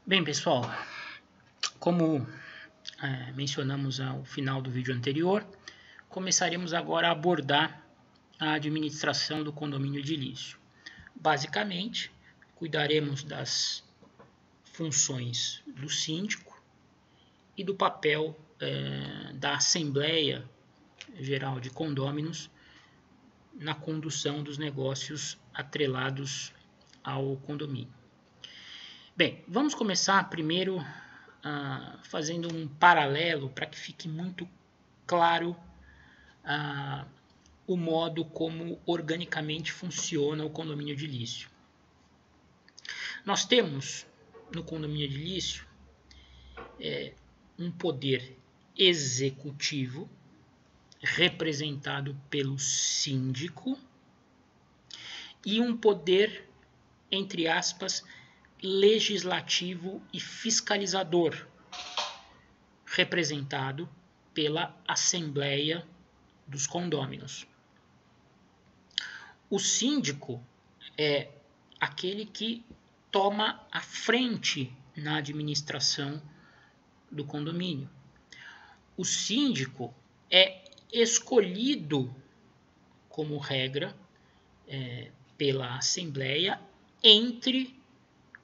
Bem, pessoal, como mencionamos ao final do vídeo anterior, começaremos agora a abordar a administração do condomínio edilício. Basicamente, cuidaremos das funções do síndico e do papel da Assembleia Geral de Condôminos na condução dos negócios atrelados ao condomínio. Bem, vamos começar primeiro fazendo um paralelo para que fique muito claro o modo como organicamente funciona o condomínio edilício. Nós temos no condomínio edilício um poder executivo representado pelo síndico e um poder, entre aspas, legislativo e fiscalizador, representado pela Assembleia dos Condôminos. O síndico é aquele que toma a frente na administração do condomínio. O síndico é escolhido, como regra, pela Assembleia entre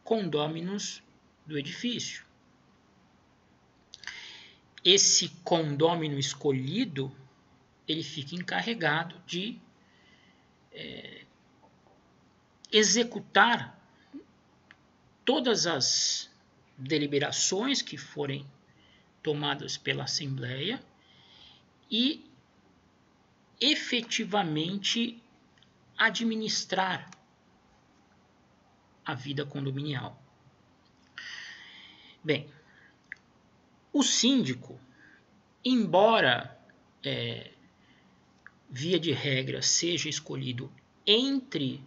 condôminos do edifício. Esse condômino escolhido, ele fica encarregado de executar todas as deliberações que forem tomadas pela Assembleia e efetivamente administrar a vida condominial. Bem, o síndico, embora via de regra seja escolhido entre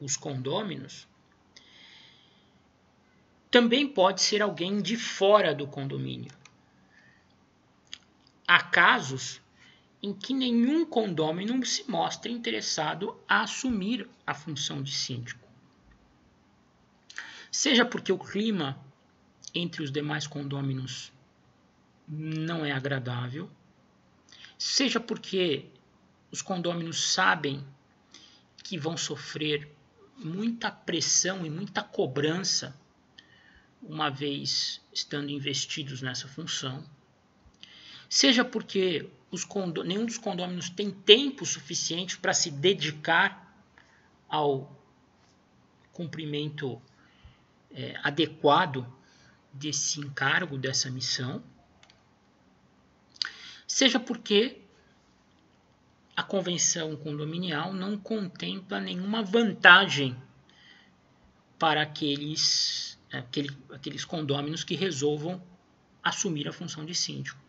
os condôminos, também pode ser alguém de fora do condomínio. Há casos em que nenhum condômino se mostra interessado a assumir a função de síndico. Seja porque o clima entre os demais condôminos não é agradável, seja porque os condôminos sabem que vão sofrer muita pressão e muita cobrança uma vez estando investidos nessa função, seja porque nenhum dos condôminos tem tempo suficiente para se dedicar ao cumprimento adequado desse encargo, dessa missão, seja porque a convenção condominial não contempla nenhuma vantagem para aqueles condôminos que resolvam assumir a função de síndico.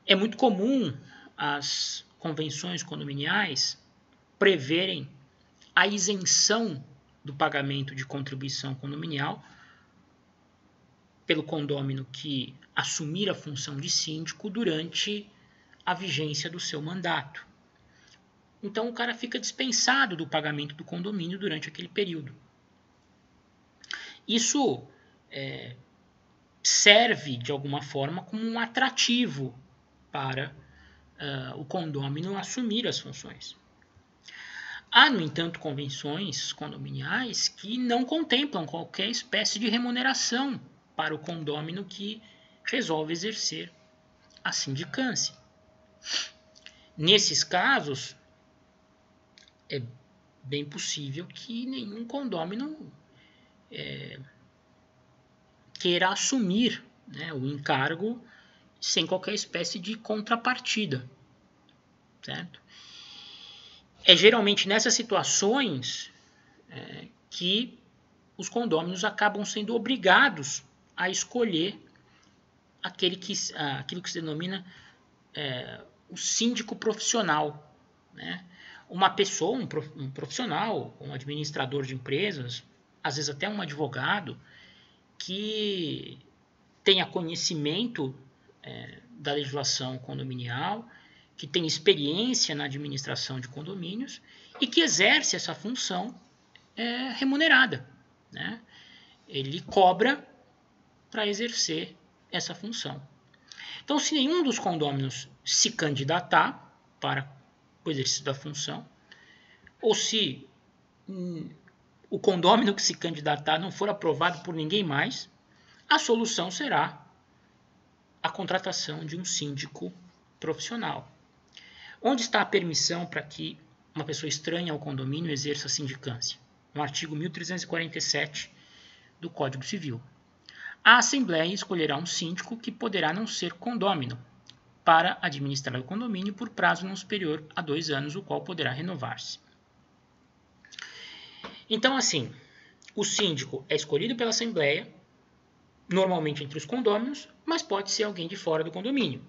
É muito comum as convenções condominiais preverem a isenção do pagamento de contribuição condominial pelo condômino que assumir a função de síndico durante a vigência do seu mandato. Então o cara fica dispensado do pagamento do condomínio durante aquele período. Isso serve de alguma forma como um atrativo para o condômino assumir as funções. Há, no entanto, convenções condominiais que não contemplam qualquer espécie de remuneração para o condômino que resolve exercer a sindicância. Nesses casos, é bem possível que nenhum condômino queira assumir o encargo sem qualquer espécie de contrapartida, certo? É geralmente nessas situações que os condôminos acabam sendo obrigados a escolher aquilo que se denomina o síndico profissional, né? Uma pessoa, um profissional, um administrador de empresas, às vezes até um advogado, que tenha conhecimento da legislação condominial, que tem experiência na administração de condomínios e que exerce essa função remunerada, né? ele cobra para exercer essa função. Então, se nenhum dos condôminos se candidatar para o exercício da função, ou se o condômino que se candidatar não for aprovado por ninguém mais, a solução será a contratação de um síndico profissional. Onde está a permissão para que uma pessoa estranha ao condomínio exerça a sindicância? No artigo 1347 do Código Civil. A Assembleia escolherá um síndico que poderá não ser condômino para administrar o condomínio por prazo não superior a 2 anos, o qual poderá renovar-se. Então, assim, o síndico é escolhido pela Assembleia, normalmente entre os condôminos, mas pode ser alguém de fora do condomínio.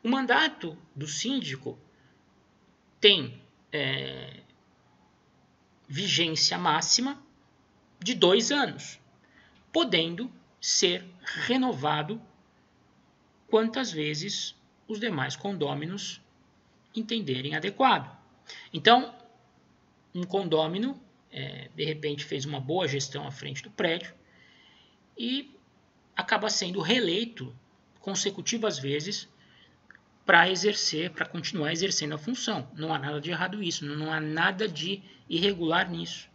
O mandato do síndico tem vigência máxima de 2 anos, podendo ser renovado quantas vezes os demais condôminos entenderem adequado. Então, um condômino, de repente, fez uma boa gestão à frente do prédio e acaba sendo reeleito consecutivas vezes para continuar exercendo a função. Não há nada de errado nisso, não há nada de irregular nisso.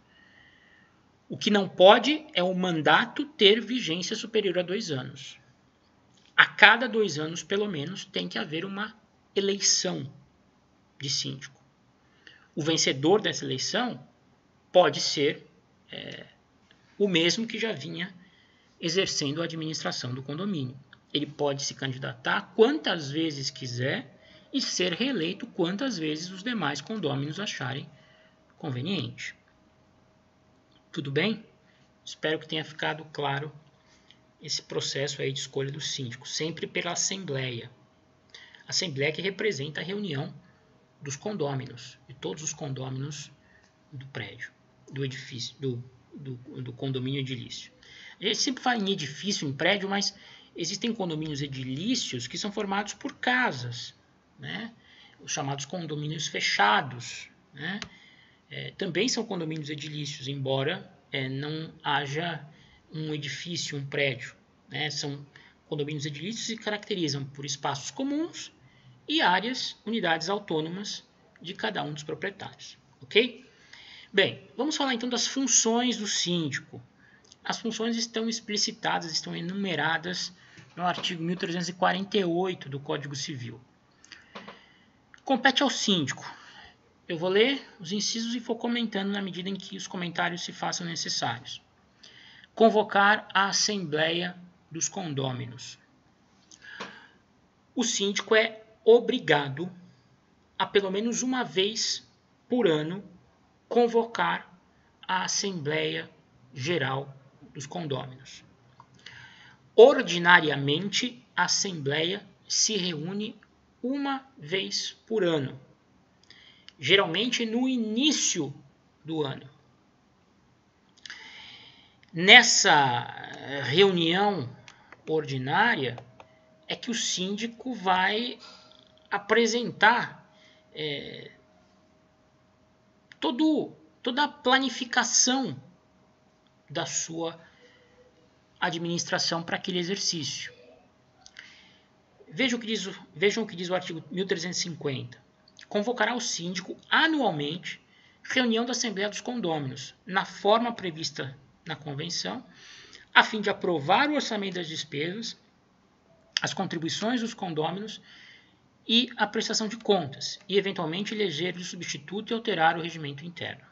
O que não pode é o mandato ter vigência superior a 2 anos. A cada 2 anos, pelo menos, tem que haver uma eleição de síndico. O vencedor dessa eleição pode ser o mesmo que já vinha exercendo a administração do condomínio. Ele pode se candidatar quantas vezes quiser e ser reeleito quantas vezes os demais condôminos acharem conveniente. Tudo bem? Espero que tenha ficado claro esse processo aí de escolha do síndico, sempre pela Assembleia. A Assembleia que representa a reunião dos condôminos, de todos os condôminos do prédio, do edifício, do condomínio edilício. A gente sempre fala em edifício, em prédio, mas existem condomínios edilícios que são formados por casas, né? Os chamados condomínios fechados, né? Também são condomínios edilícios, embora não haja um edifício, um prédio, né? São condomínios edilícios que se caracterizam por espaços comuns e áreas, unidades autônomas de cada um dos proprietários, ok? Bem, vamos falar então das funções do síndico. As funções estão explicitadas, estão enumeradas no artigo 1348 do Código Civil. Compete ao síndico. Eu vou ler os incisos e vou comentando na medida em que os comentários se façam necessários. Convocar a Assembleia dos Condôminos. O síndico é obrigado a pelo menos uma vez por ano convocar a Assembleia Geral dos condôminos. Ordinariamente, a Assembleia se reúne uma vez por ano, geralmente no início do ano. Nessa reunião ordinária é que o síndico vai apresentar toda a planificação da sua administração para aquele exercício. Vejam o que diz o artigo 1350. Convocará o síndico anualmente reunião da Assembleia dos Condôminos, na forma prevista na convenção, a fim de aprovar o orçamento das despesas, as contribuições dos condôminos e a prestação de contas, e eventualmente eleger o substituto e alterar o regimento interno.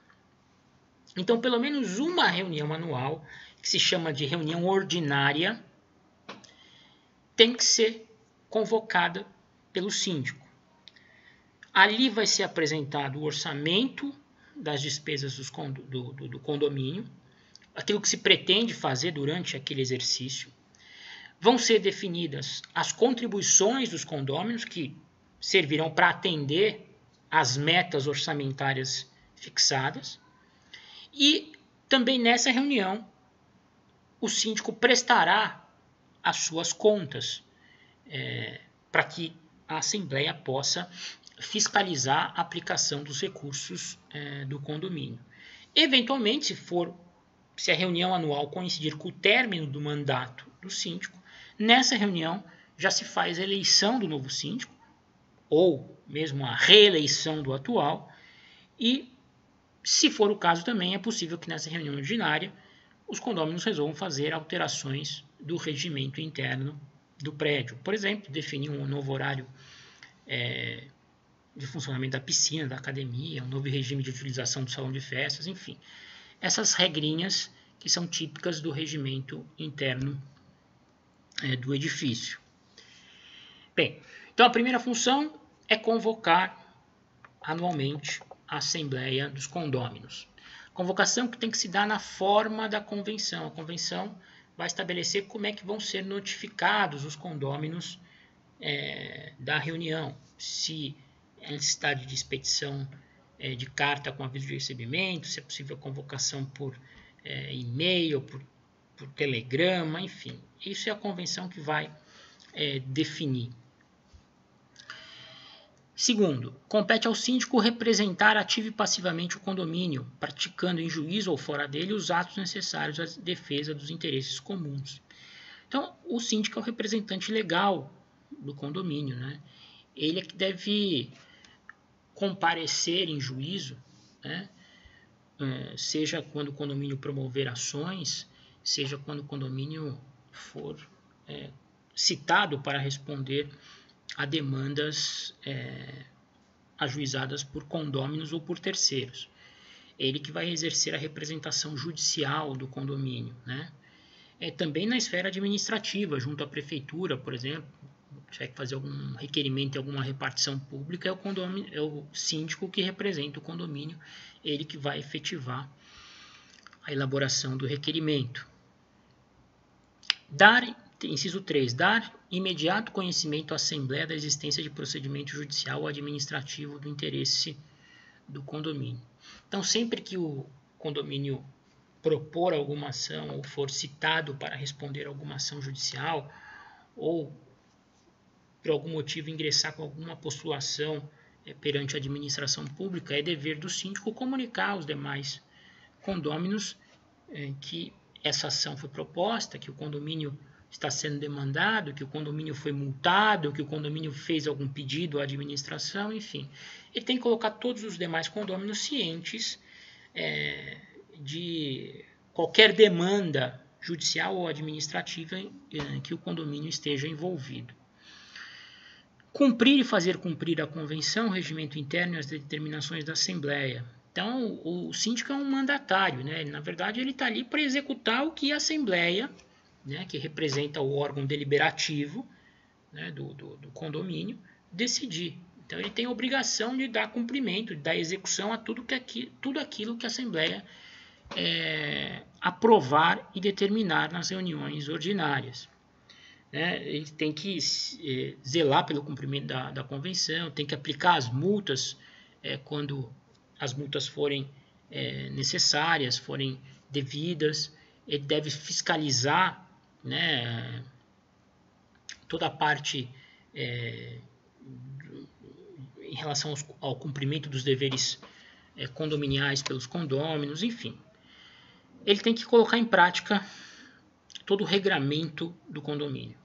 Então, pelo menos uma reunião anual, que se chama de reunião ordinária, tem que ser convocada pelo síndico. Ali vai ser apresentado o orçamento das despesas do condomínio, aquilo que se pretende fazer durante aquele exercício. Vão ser definidas as contribuições dos condôminos, que servirão para atender às metas orçamentárias fixadas. E também nessa reunião, o síndico prestará as suas contas para que a Assembleia possa fiscalizar a aplicação dos recursos do condomínio. Eventualmente, se for se a reunião anual coincidir com o término do mandato do síndico, nessa reunião já se faz a eleição do novo síndico, ou mesmo a reeleição do atual, e, se for o caso também, é possível que nessa reunião ordinária os condôminos resolvam fazer alterações do regimento interno do prédio. Por exemplo, definir um novo horário de funcionamento da piscina, da academia, um novo regime de utilização do salão de festas, enfim. Essas regrinhas que são típicas do regimento interno do edifício. Bem, então a primeira função é convocar anualmente a Assembleia dos Condôminos. Convocação que tem que se dar na forma da convenção. A convenção vai estabelecer como é que vão ser notificados os condôminos da reunião. Se é necessidade de expedição de carta com aviso de recebimento, se é possível convocação por e-mail, por telegrama, enfim. Isso é a convenção que vai definir. Segundo, compete ao síndico representar ativa e passivamente o condomínio, praticando em juízo ou fora dele os atos necessários à defesa dos interesses comuns. Então, o síndico é o representante legal do condomínio, né? Ele é que deve comparecer em juízo, né? Seja quando o condomínio promover ações, seja quando o condomínio for citado para responder a demandas ajuizadas por condôminos ou por terceiros. Ele que vai exercer a representação judicial do condomínio, né? Também na esfera administrativa, junto à prefeitura, por exemplo, tiver que fazer algum requerimento em alguma repartição pública, é o síndico que representa o condomínio, ele que vai efetivar a elaboração do requerimento. Inciso 3. Dar imediato conhecimento à Assembleia da existência de procedimento judicial ou administrativo do interesse do condomínio. Então, sempre que o condomínio propor alguma ação ou for citado para responder a alguma ação judicial ou, por algum motivo, ingressar com alguma postulação perante a administração pública, é dever do síndico comunicar aos demais condôminos que essa ação foi proposta, que o condomínio está sendo demandado, que o condomínio foi multado, que o condomínio fez algum pedido à administração, enfim. Ele tem que colocar todos os demais condôminos cientes de qualquer demanda judicial ou administrativa que o condomínio esteja envolvido. Cumprir e fazer cumprir a convenção, o regimento interno e as determinações da Assembleia. Então, o síndico é um mandatário, né? Na verdade, ele está ali para executar o que a Assembleia, né, que representa o órgão deliberativo, né, do condomínio, decidir. Então, ele tem a obrigação de dar cumprimento, de dar execução a tudo aquilo que a Assembleia aprovar e determinar nas reuniões ordinárias. Ele tem que zelar pelo cumprimento da convenção, tem que aplicar as multas quando as multas forem necessárias, forem devidas. Ele deve fiscalizar, né, toda a parte em relação ao cumprimento dos deveres condominiais pelos condôminos, enfim. Ele tem que colocar em prática todo o regramento do condomínio.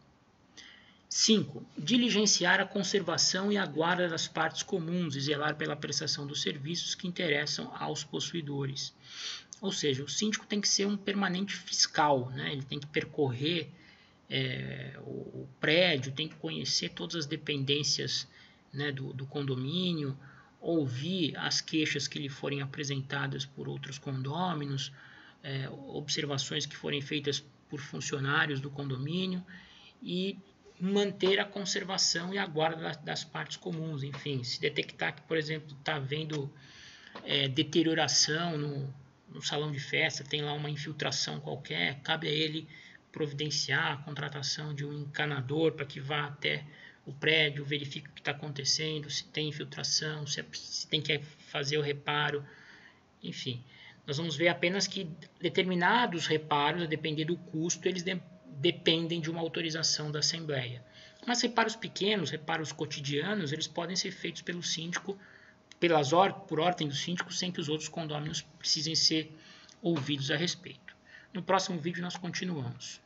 5. Diligenciar a conservação e a guarda das partes comuns e zelar pela prestação dos serviços que interessam aos possuidores. Ou seja, o síndico tem que ser um permanente fiscal, né? Ele tem que percorrer o prédio, tem que conhecer todas as dependências, né, do condomínio, ouvir as queixas que lhe forem apresentadas por outros condôminos, observações que forem feitas por funcionários do condomínio e manter a conservação e a guarda das partes comuns. Enfim, se detectar que, por exemplo, está havendo deterioração no salão de festa, tem lá uma infiltração qualquer, cabe a ele providenciar a contratação de um encanador para que vá até o prédio, verifique o que está acontecendo, se tem infiltração, se tem que fazer o reparo, enfim. Nós vamos ver apenas que determinados reparos, a depender do custo, eles dependem de uma autorização da Assembleia. Mas reparos pequenos, reparos cotidianos, eles podem ser feitos pelo síndico, por ordem do síndico, sem que os outros condôminos precisem ser ouvidos a respeito. No próximo vídeo nós continuamos.